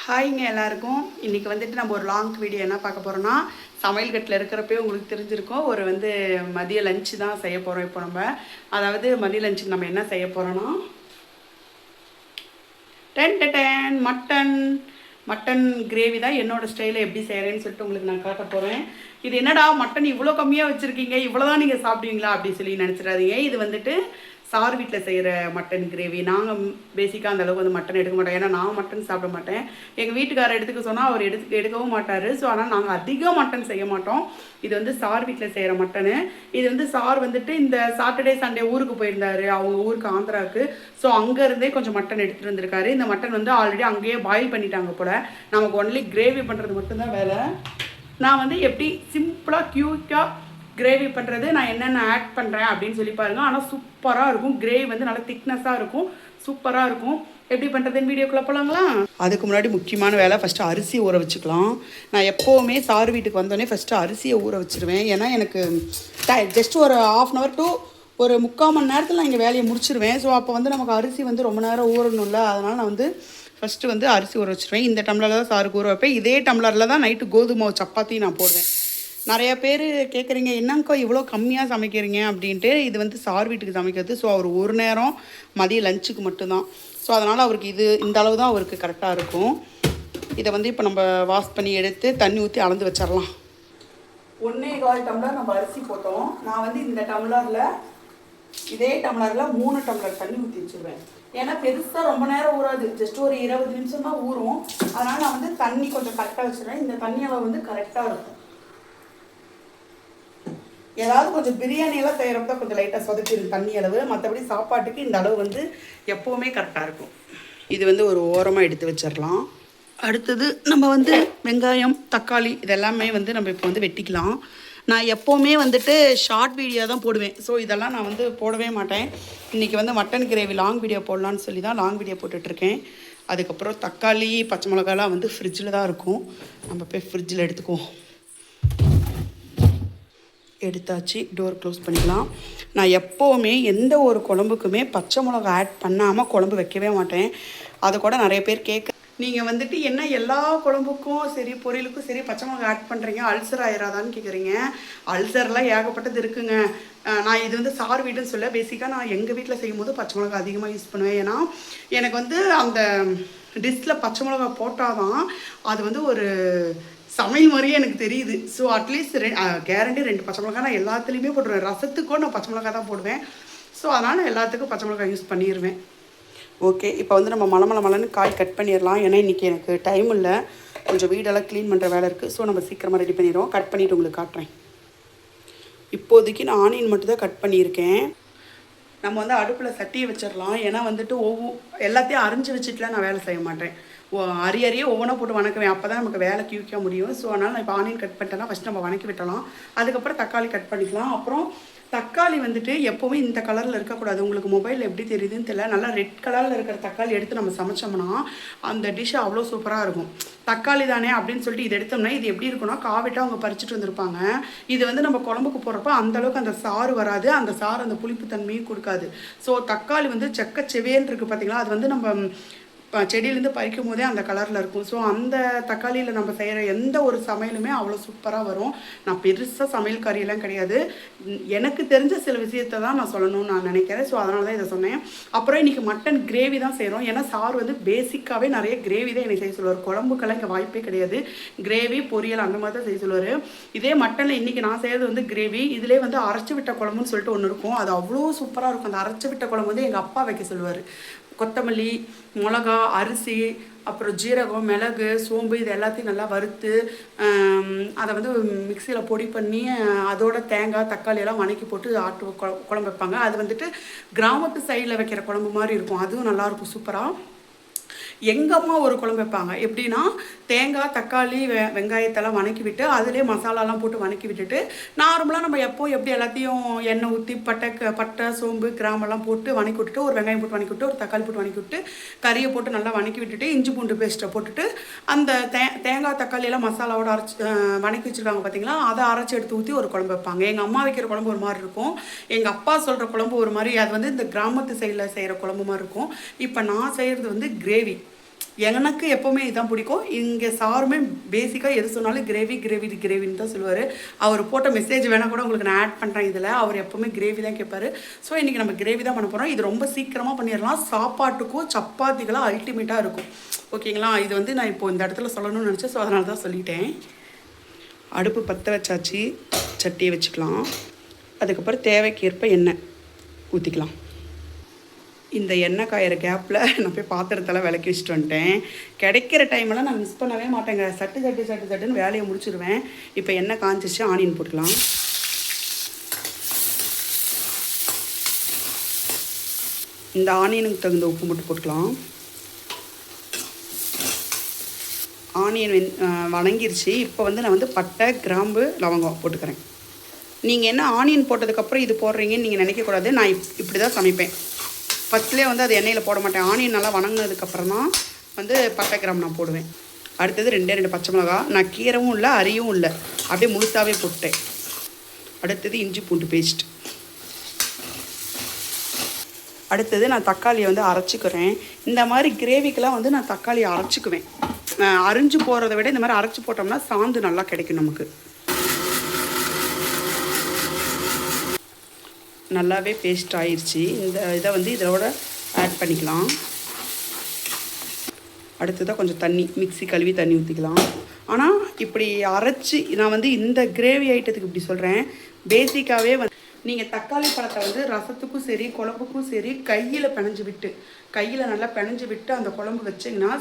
ஹாய்ங்க எல்லாருக்கும். இன்றைக்கி வந்துட்டு நம்ம ஒரு லாங் வீடியோ என்ன பார்க்க போகிறோன்னா, சமையல் கட்டில் இருக்கிறப்பே உங்களுக்கு தெரிஞ்சிருக்கும். ஒரு மதிய லஞ்சு தான் செய்ய போகிறோம். இப்போ நம்ம அதாவது மதிய லஞ்சுக்கு நம்ம என்ன செய்ய போகிறோன்னா, மட்டன் மட்டன் கிரேவி தான் என்னோடய ஸ்டைலில் எப்படி செய்கிறேன்னு சொல்லிட்டு உங்களுக்கு நான் காட்ட போகிறேன். இது என்னடா மட்டன் இவ்வளோ கம்மியாக வச்சுருக்கீங்க, இவ்வளோ தான் நீங்கள் சாப்பிடுவீங்களா அப்படின்னு சொல்லி நினச்சிடாதீங்க. இது வந்துட்டு சார் வீட்டில் செய்கிற மட்டன் கிரேவி. நாங்கள் பேசிக்காக அந்தளவுக்கு மட்டன் எடுக்க மாட்டோம். ஏன்னா நான் மட்டன் சாப்பிட மாட்டேன். எங்கள் வீட்டுக்காரர் எடுத்துக்க சொன்னால் அவர் எடுக்கவும் மாட்டார். ஸோ ஆனால் நாங்கள் அதிகம் மட்டன் செய்ய மாட்டோம். இது சார் வீட்டில் செய்கிற மட்டனு. இது சார் வந்துட்டு இந்த சாட்டர்டே சண்டே ஊருக்கு போயிருந்தார், அவங்க ஊருக்கு ஆந்திராவுக்கு. ஸோ அங்கேருந்தே கொஞ்சம் மட்டன் எடுத்துகிட்டு வந்திருக்காரு. இந்த மட்டன் ஆல்ரெடி அங்கேயே பாயில் பண்ணிட்டாங்க போல். நமக்கு ஒன்லி கிரேவி பண்ணுறது மட்டும்தான் வேலை. நான் எப்படி சிம்பிளாக க்யூட்டாக கிரேவி பண்ணுறது, நான் என்னென்ன ஆட் பண்ணுறேன் அப்படின்னு சொல்லி பாருங்கள். ஆனால் சூப்பராக இருக்கும். கிரேவி நல்லா திக்னஸாக இருக்கும், சூப்பராக இருக்கும். எப்படி பண்ணுறதுன்னு வீடியோக்குள்ளே போகலாங்களா? அதுக்கு முன்னாடி முக்கியமான வேலை, ஃபஸ்ட்டு அரிசி ஊற வச்சுக்கலாம். நான் எப்போவுமே சார் வீட்டுக்கு வந்தோடனே ஃபஸ்ட்டு அரிசியை ஊற வச்சுருவேன். ஏன்னா எனக்கு ஜஸ்ட் ஒரு 1/2 hour to ஒரு 3/4 மணி நேரத்தில் நான் இங்கே வேலையை முடிச்சிருவேன். ஸோ அப்போ நமக்கு அரிசி ரொம்ப நேரம் ஊறணும்ல. அதனால் நான் ஃபஸ்ட்டு அரிசி ஊற வச்சுருவேன். இந்த டம்ளரில் தான் சாருக்கு ஊற வைப்பேன். இதே டம்ளரில் தான் நைட்டு கோதுமை சப்பாத்தி நான் போடுவேன். நிறையா பேர் கேட்குறீங்க, என்னங்கக்கா இவ்வளோ கம்மியாக சமைக்கிறீங்க அப்படின்ட்டு. இது சார் வீட்டுக்கு சமைக்கிறது. ஸோ அவர் ஒரு நேரம் மதிய லஞ்சுக்கு மட்டும்தான். ஸோ அதனால் அவருக்கு இந்த அளவு தான் அவருக்கு கரெக்டாக இருக்கும். இதை இப்போ நம்ம வாஷ் பண்ணி எடுத்து தண்ணி ஊற்றி அளந்து வச்சிடலாம். 1.25 டம்ளர் நம்ம அரிசி போட்டோம். நான் இந்த டம்ளரில் இதே டம்ளரில் 3 டம்ளர் தண்ணி ஊற்றி வச்சுருவேன். ஏன்னா பெருசாக ரொம்ப நேரம் ஊறாது, ஜஸ்ட் ஒரு 20 நிமிஷம் தான் ஊறும். அதனால் நான் தண்ணி கொஞ்சம் கரெக்டாக வச்சுருவேன். இந்த தண்ணி அளவு கரெக்டாக இருக்கும். ஏதாவது கொஞ்சம் பிரியாணியெல்லாம் செய்கிறப்ப கொஞ்சம் லைட்டாக சொதப்பிடும் தண்ணி அளவு. மற்றபடி சாப்பாட்டுக்கு இந்த அளவு எப்போவுமே கரெக்டாக இருக்கும். இது ஒரு ஓரமாக எடுத்து வச்சிடலாம். அடுத்தது நம்ம வெங்காயம் தக்காளி இதெல்லாமே நம்ம இப்போ வெட்டிக்கலாம். நான் எப்போவுமே ஷார்ட் வீடியோ தான் போடுவேன். ஸோ இதெல்லாம் நான் போடவே மாட்டேன். இன்றைக்கி மட்டன் கிரேவி லாங் வீடியோ போடலான்னு சொல்லி தான் லாங் வீடியோ போட்டுட்ருக்கேன். அதுக்கப்புறம் தக்காளி பச்சை மிளகாலாம் ஃப்ரிட்ஜில் தான் இருக்கும். நம்ம போய் ஃப்ரிட்ஜில் எடுத்துக்குவோம். எடுத்தாச்சு, டோர் க்ளோஸ் பண்ணிக்கலாம். நான் எப்போவுமே எந்த ஒரு குழம்புக்குமே பச்சை மிளகா ஆட் பண்ணாமல் குழம்பு வைக்கவே மாட்டேன். அதை கூட நிறைய பேர் கேட்க, நீங்கள் என்ன எல்லா குழம்புக்கும் சரி பொரியலுக்கும் சரி பச்சை மிளகா ஆட் பண்ணுறீங்க, அல்சர் ஆயிராதான்னு கேட்குறீங்க. அல்சர்லாம் ஏகப்பட்டது இருக்குங்க. நான் இது சார் வீடுன்னு சொல்ல, பேசிக்காக நான் எங்கள் வீட்டில் செய்யும்போது பச்சை மிளகா அதிகமாக யூஸ் பண்ணுவேன். ஏன்னா எனக்கு அந்த டிஷ்ஷில் பச்சை மிளகா போட்டால் தான் அது ஒரு சமையல் மாதிரியே எனக்கு தெரியுது. ஸோ அட்லீஸ்ட் கேரண்டி 2 பச்சை மிளகா நான் எல்லாத்துலேயுமே போட்டுருவேன். ரசத்துக்கும் நான் பச்சை மிளகா தான் போடுவேன். ஸோ அதனால் நான் எல்லாத்துக்கும் பச்சை மிளகா யூஸ் பண்ணிடுவேன். ஓகே, இப்போ நம்ம மலமலன்னு காய் கட் பண்ணிடலாம். ஏன்னா இன்றைக்கி எனக்கு டைம் இல்லை, கொஞ்சம் வீடெல்லாம் க்ளீன் பண்ணுற வேலை இருக்குது. ஸோ நம்ம சீக்கிரமாக ரெடி பண்ணிடுவோம். கட் பண்ணிவிட்டு உங்களுக்கு காட்டுறேன். இப்போதைக்கு நான் ஆனியன் மட்டும் தான் கட் பண்ணியிருக்கேன். நம்ம அடுப்பில் சட்டியை வச்சிடலாம். ஏன்னா எல்லாத்தையும் அரிஞ்சு வச்சுட்டுலாம் நான் வேலை செய்ய மாட்டேன். அரியே ஒவ்வொன்றா போட்டு வணக்குவேன். அப்போ தான் நமக்கு வேலை கியூக்க முடியும். ஸோ அதனால் நான் இப்போ ஆனியன் கட் பண்ணிட்டேன்னா ஃபஸ்ட்டு நம்ம வணக்கி விட்டலாம். அதுக்கப்புறம் தக்காளி கட் பண்ணிக்கலாம். அப்புறம் தக்காளி எப்போவுமே இந்த கலரில் இருக்கக்கூடாது. உங்களுக்கு மொபைலில் எப்படி தெரியுதுன்னு தெரியல, நல்லா ரெட் கலரில் இருக்கிற தக்காளி எடுத்து நம்ம சமைச்சோம்னா அந்த டிஷ் அவ்வளோ சூப்பராக இருக்கும். தக்காளி தானே அப்படின்னு சொல்லிட்டு இது எடுத்தோம்னா இது எப்படி இருக்குன்னா காவிட்டாக அவங்க பறிச்சுட்டு வந்திருப்பாங்க. இது நம்ம குழம்புக்கு போடுறப்ப அந்தளவுக்கு அந்த சாறு வராது, அந்த சாறு அந்த புளிப்பு தன்மையும் கொடுக்காது. ஸோ தக்காளி செக்க செவேன்னு இருக்குது பார்த்தீங்களா, அது நம்ம செடியிலேருந்து பறிக்கும் போதே அந்த கலரில் இருக்கும். ஸோ அந்த தக்காளியில் நம்ம செய்கிற எந்த ஒரு சமையலுமே அவ்வளோ சூப்பராக வரும். நான் பெருசாக சமையல் கறியெல்லாம் கிடையாது, எனக்கு தெரிஞ்ச சில விஷயத்தை தான் நான் சொல்லணும்னு நான் நினைக்கிறேன். ஸோ அதனால தான் இதை சொன்னேன். அப்புறம் இன்றைக்கி மட்டன் கிரேவி தான் செய்கிறோம். ஏன்னா சார் பேசிக்காகவே நிறைய கிரேவி தான் எனக்கு செய்ய சொல்லுவார். குழம்புக்கெல்லாம் இங்கே வாய்ப்பே கிடையாது. கிரேவி பொரியல் அந்த மாதிரி தான் செய்ய சொல்லுவார். இதே மட்டனில் இன்றைக்கி நான் செய்கிறது கிரேவி. இதிலே அரைச்சி விட்ட குழம்புன்னு சொல்லிட்டு ஒன்று இருக்கும். அது அவ்வளோ சூப்பராக இருக்கும். அந்த அரைச்சி விட்ட குழம்பு எங்கள் அப்பா வைக்க சொல்லுவார். கொத்தமல்லி, மிளகா, அரிசி, அப்புறம் ஜீரகம், மிளகு, சோம்பு இது எல்லாத்தையும் நல்லா வறுத்து அதை மிக்சியில் பொடி பண்ணி அதோட தேங்காய் தக்காளி எல்லாம் வணக்கி போட்டு குழம்பு வைப்பாங்க. அது கிராமத்து சைடில் வைக்கிற குழம்பு மாதிரி இருக்கும். அதுவும் நல்லாயிருக்கும் சூப்பராக. எங்கள் அம்மா ஒரு குழம்பு வைப்பாங்க. எப்படின்னா தேங்காய் தக்காளி வெங்காயத்தெல்லாம் வணக்கி விட்டு அதிலே மசாலாலாம் போட்டு வணக்கி விட்டுட்டு நார்மலாக நம்ம எப்படி எல்லாத்தையும் எண்ணெய் ஊற்றி பட்டை சோம்பு கிராமெல்லாம் போட்டு வணக்கி விட்டுட்டு ஒரு வெங்காயம் போட்டு வணக்கி விட்டு ஒரு தக்காளி போட்டு வணக்கி விட்டு கறியை போட்டு நல்லா வணக்கி விட்டுட்டு இஞ்சி பூண்டு பேஸ்ட்டை போட்டுட்டு அந்த தேங்காய் தக்காளியெல்லாம் மசாலாவோட அரைச்சி வணக்கி வச்சுருக்காங்க பார்த்தீங்களா, அதை அரைச்சி எடுத்து ஊற்றி ஒரு குழம்பு வைப்பாங்க. எங்கள் அம்மா வைக்கிற குழம்பு ஒரு மாதிரி இருக்கும், எங்கள் அப்பா சொல்கிற குழம்பு ஒரு மாதிரி. அது இந்த கிராமத்து சைடில் செய்கிற குழம்பு மாதிரி இருக்கும். இப்போ நான் செய்கிறது கிரேவி. எனக்கு எப்போவுமே இதுதான் பிடிக்கும். இங்கே சாருமே பேசிக்காக எது சொன்னாலும் கிரேவின்னு தான் சொல்லுவார். அவர் போட்ட மெசேஜ் வேணால் கூட உங்களுக்கு நான் ஆட் பண்ணுறேன் இதில். அவர் எப்போவுமே கிரேவி தான் கேட்பார். ஸோ இன்றைக்கி நம்ம கிரேவி தான் பண்ண போகிறோம். இது ரொம்ப சீக்கிரமாக பண்ணிடலாம். சாப்பாட்டுக்கும் சப்பாத்திகளாக அல்டிமேட்டாக இருக்கும். ஓகேங்களா? இது வந்து நான் இப்போது இந்த இடத்துல சொல்லணும்னு நினச்சேன். ஸோ அதனால தான் சொல்லிட்டேன். அடுப்பு பற்ற வச்சாச்சு. சட்டியை வச்சுக்கலாம். அதுக்கப்புறம் தேவைக்கேற்ப எண்ணெய் ஊற்றிக்கலாம். இந்த எண்ணெய் காயிற கேப்பில் நான் போய் பாத்திரத்தெல்லாம் விளக்கி வச்சுட்டு வந்துட்டேன். கிடைக்கிற டைமெல்லாம் நான் மிஸ் பண்ணவே மாட்டேங்க. சட்டுன்னு வேலையை முடிச்சிடுவேன். இப்போ எண்ணெய் காஞ்சிச்சு. ஆனியன் போட்டுக்கலாம். இந்த ஆனியனுக்கு தகுந்த உப்பு மட்டும் போட்டுக்கலாம். ஆனியன் வணங்கிருச்சு. இப்போ வந்து நான் வந்து பட்டை, கிராம்பு, லவங்கம் போட்டுக்கிறேன். நீங்கள் என்ன ஆனியன் போட்டதுக்கப்புறம் இது போடுறீங்கன்னு நீங்கள் நினைக்கக்கூடாது. நான் இப்படி தான் சமைப்பேன். ஃபஸ்ட்லேயே வந்து அது எண்ணெயில் போட மாட்டேன். ஆனியன் நல்லா வணங்கினதுக்கப்புறம் தான் வந்து பட்டை, கிராம்பு நான் போடுவேன். அடுத்தது 2 பச்சை மிளகா. நான் கீரவும் இல்லை, அரியும் இல்லை, அப்படியே முழுசாகவே போட்டேன். அடுத்தது இஞ்சி பூண்டு பேஸ்ட். அடுத்தது நான் தக்காளியை வந்து அரைச்சிக்கிறேன். இந்த மாதிரி கிரேவிக்கெலாம் வந்து நான் தக்காளியை அரைச்சிக்குவேன். அரிஞ்சு போகிறத விட இந்த மாதிரி அரைச்சி போட்டோம்னா சாந்து நல்லா கிடைக்கும் நமக்கு. நல்லாவே பேஸ்ட் ஆயிடுச்சு. இந்த இதை வந்து இதோட ஆட் பண்ணிக்கலாம். அடுத்ததாக கொஞ்சம் தண்ணி, மிக்ஸி கழுவி தண்ணி ஊற்றிக்கலாம். ஆனால் இப்படி அரைச்சி நான் வந்து இந்த கிரேவி ஐட்டத்துக்கு இப்படி சொல்கிறேன். பேசிக்காகவே வந்து நீங்கள் தக்காளி பழத்தை வந்து ரசத்துக்கும் சரி குழம்புக்கும் சரி கையில் நல்லா பிணைஞ்சு விட்டு அந்த குழம்பு வச்சிங்கன்னா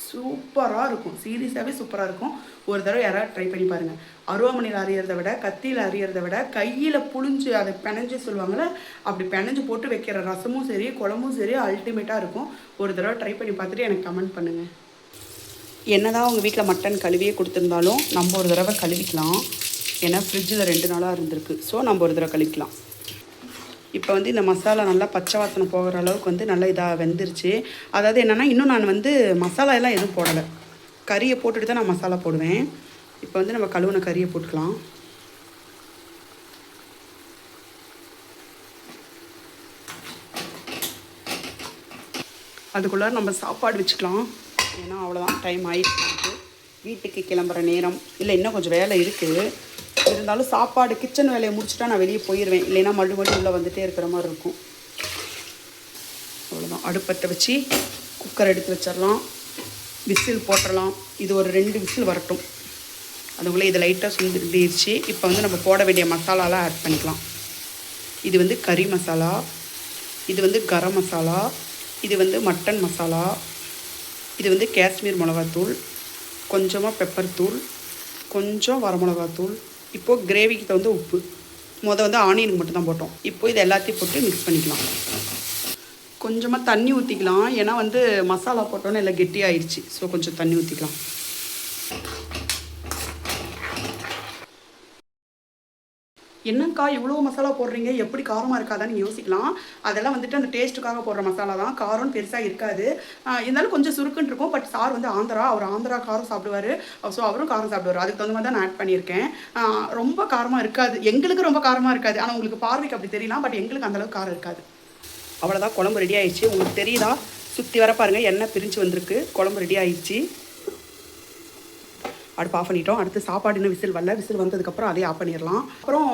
சூப்பராக இருக்கும். சீரியஸாகவே சூப்பராக இருக்கும். ஒரு தடவை யாராவது ட்ரை பண்ணி பாருங்கள். அருவாமனையில் அரியறதை விட, கத்தியில் அரியறதை விட கையில் புழிஞ்சு அதை பிணைஞ்சு சொல்லுவாங்கள்ல, அப்படி பிணைஞ்சு போட்டு வைக்கிற ரசமும் சரி குழம்பும் சரி அல்டிமேட்டாக இருக்கும். ஒரு தடவை ட்ரை பண்ணி பார்த்துட்டு எனக்கு கமெண்ட் பண்ணுங்கள். என்னதான் உங்கள் வீட்டில் மட்டன் கழுவியே கொடுத்துருந்தாலும் நம்ம ஒரு தடவை கழுவிக்கலாம். ஏன்னா ஃப்ரிட்ஜில் 2 நாளாக இருந்திருக்கு. ஸோ நம்ம ஒரு தடவை கழுவிக்கலாம். இப்போ வந்து இந்த மசாலா நல்லா பச்சை வாசனை போகிற அளவுக்கு வந்து நல்லா இதாக வெந்துருச்சு. அதாவது என்னென்னா இன்னும் நான் வந்து மசாலா எல்லாம் எதுவும் போடலை. கறியை போட்டுட்டு தான் நான் மசாலா போடுவேன். இப்போ வந்து நம்ம கழுவுன கறியை போட்டுக்கலாம். அதுக்குள்ளே நம்ம சாப்பாடு வச்சுக்கலாம். ஏன்னா அவ்வளோதான், டைம் ஆகிடுச்சு. வீட்டுக்கு கிளம்புற நேரம். இல்லை இன்னும் கொஞ்சம் வேலை இருக்குது. இருந்தாலும் சாப்பாடு கிச்சன் வேலையை முடிச்சுட்டா நான் வெளியே போயிடுவேன். இல்லைன்னா மறுபடியும் உள்ளே வந்துகிட்டே இருக்கிற மாதிரி இருக்கும். அவ்வளோதான். அடுப்பத்தை வச்சு குக்கர் எடுத்து வச்சிடலாம். விசில் போட்டுடலாம். இது ஒரு 2 விசில் வரட்டும். அதுக்குள்ளே இது லைட்டாக சுண்டிடுச்சு. இப்போ வந்து நம்ம போட வேண்டிய மசாலாலாம் ஆட் பண்ணிக்கலாம். இது வந்து கறி மசாலா, இது வந்து கரம் மசாலா, இது வந்து மட்டன் மசாலா, இது வந்து காஷ்மீர் மிளகாத்தூள், கொஞ்சமாக பெப்பர் தூள், கொஞ்சம் வரமிளகாத்தூள். இப்போது கிரேவிக்கு தகுந்த உப்பு. வந்து ஆனியனுக்கு மட்டும் தான் போட்டோம். இப்போது இது எல்லாத்தையும் போட்டு மிக்ஸ் பண்ணிக்கலாம். கொஞ்சமாக தண்ணி ஊற்றிக்கலாம். ஏன்னா வந்து மசாலா போட்டோன்னே எல்லாம் கெட்டி ஆயிடுச்சு. ஸோ கொஞ்சம் தண்ணி ஊற்றிக்கலாம். என்னக்கா இவ்வளோ மசாலா போடுறீங்க, எப்படி காரமாக இருக்காதான்னு யோசிக்கலாம். அதெல்லாம் வந்துட்டு அந்த டேஸ்ட்டுக்காக போடுற மசாலா தான். காரம் பெருசாக இருக்காது. இருந்தாலும் கொஞ்சம் சுருக்குன்னு இருக்கும். பட் சார் வந்து அவர் ஆந்திரா காரம் சாப்பிடுவார். ஸோ அவரும் காரம் சாப்பிடுவார். அதுக்கு தகுந்த மாதிரி தான் நான் ஆட் பண்ணியிருக்கேன். ரொம்ப காரமாக இருக்காது. எங்களுக்கு ரொம்ப காரமாக இருக்காது. ஆனால் உங்களுக்கு பார்வைக்கு அப்படி தெரியலாம். பட் எங்களுக்கு அந்தளவுக்கு காரம் இருக்காது. அவ்வளோதான், குழம்பு ரெடி ஆயிடுச்சு. உங்களுக்கு தெரியுதா? சுற்றி வர பாருங்கள், எண்ணெய் பிரிஞ்சு வந்திருக்கு. குழம்பு ரெடி ஆயிடுச்சு. அடுப்பு ஆஃப் பண்ணிட்டோம். அடுத்து சாப்பாடு இன்னும் விசில் வரல. விசில் வந்ததுக்கப்புறம் அதே ஆஃப் பண்ணிடலாம். அப்புறம்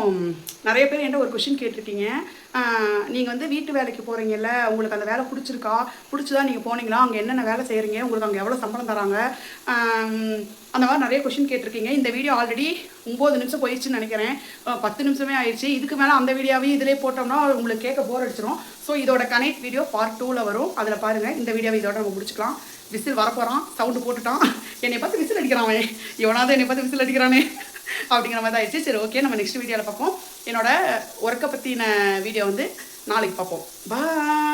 நிறைய பேர் என்கிட்ட ஒரு கொஷின் கேட்டிருக்கீங்க. நீங்கள் வந்து வீட்டு வேலைக்கு போகிறீங்கல்ல, உங்களுக்கு அந்த வேலை பிடிச்சிதான் நீங்கள் போனீங்களா? அங்கே என்னென்ன வேலை செய்கிறீங்க? உங்களுக்கு அங்கே எவ்வளோ சம்பளம் தராங்க? அந்த மாதிரி நிறைய கொஷின் கேட்டிருக்கீங்க. இந்த வீடியோ ஆல்ரெடி 9 நிமிஷம் போயிடுச்சுன்னு நினைக்கிறேன். 10 நிமிஷமே ஆயிடுச்சு. இதுக்கு மேலே அந்த வீடியோவையும் இதிலே போட்டோம்னா உங்களுக்கு கேட்க போர் அடிச்சிடும். ஸோ இதோட கனெக்ட் வீடியோ பார்ட் 2ல் வரும். அதில் பாருங்கள். இந்த வீடியோவை இதோட நம்ம முடிச்சுக்கலாம். விசில் வரப்போகிறான். சவுண்டு போட்டுட்டான். என்னை பார்த்து விசில் அடிக்கிறான். இவனாவது என்னை பார்த்து விசில் அடிக்கிறானே அப்படிங்கிற மாதிரி தான் ஆயிடுச்சு. சரி, ஓகே, நம்ம நெக்ஸ்ட் வீடியோவில் பார்ப்போம். என்னோட ஒர்க்கை பற்றின வீடியோ வந்து நாளைக்கு பார்ப்போம். பாய்.